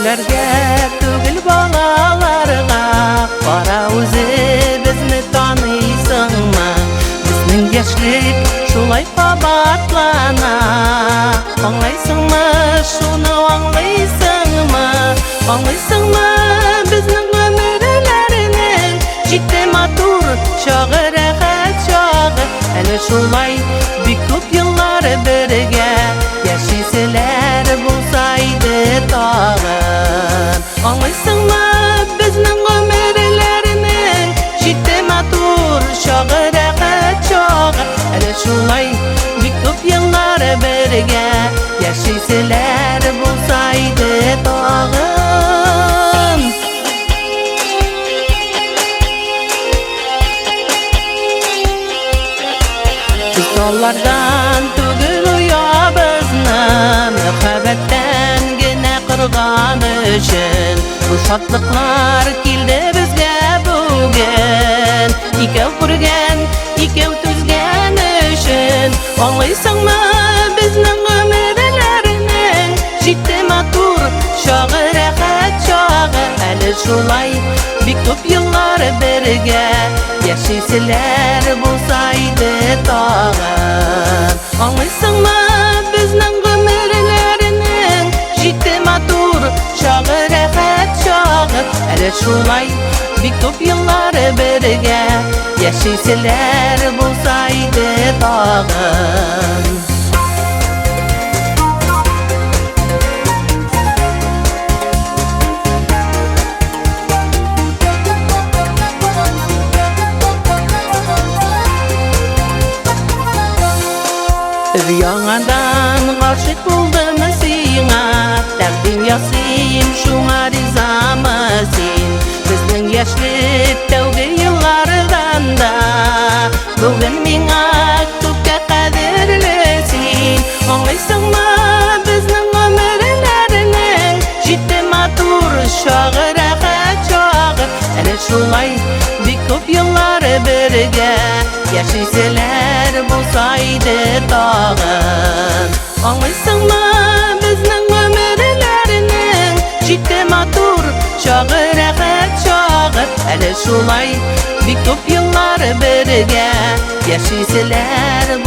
Büyüklerge tügül balalarga Kara uzi bizni tanıysın mı? Bizning yaşlik şulay kabatlana Anlaysın mı? Şunu anlaysın mı? Anlaysın mı? Bizning ömürlerinin ciddi matur çağı rehat çağı Hele şulay bir köp yıllar birge Yaşayseler bulsaydı tağın Anlaysın mı? Bizning ömürlerinin ciddi matur çağı rehat çağı Hele şulay bir köp yıllar birge Yaşayseler bulsaydı tağın Biz yollardan tügül uya bizni Muhabbetten gine kırgan üçün Bu şatlıklar kildi bizge bugün İkev kurgen, ikev tüzgen üçün Anlaysın mı bizning ömürlerinin Ciddi matur çağı rehat çağı Hele şulay bir köp yıllar birge Yaşayseler bulsaydı tağın Anlaysın mı bizning ömürlerinin Ciddi matur çağı rehat çağı Hele şulay bir köp yıllar birge Yaşayseler bulsaydı tağın Rüyandan aşık buldum sina Takdim yasayım şuna rizamısın Bizning yaşlık tevgi yıllardan da Bugün minga köpke kadirlisin Anlaysın mı bizning ömürlerinin Ciddi matur çağı rehat çağı Hele şulay bir köp yıllar birge Yaşayseler bulsaydı tağın Anlaysın mı bizning ömürlerinin Ciddi matur çağı rehat çağı Hele şulay bir köp yıllar birge Yaşayseler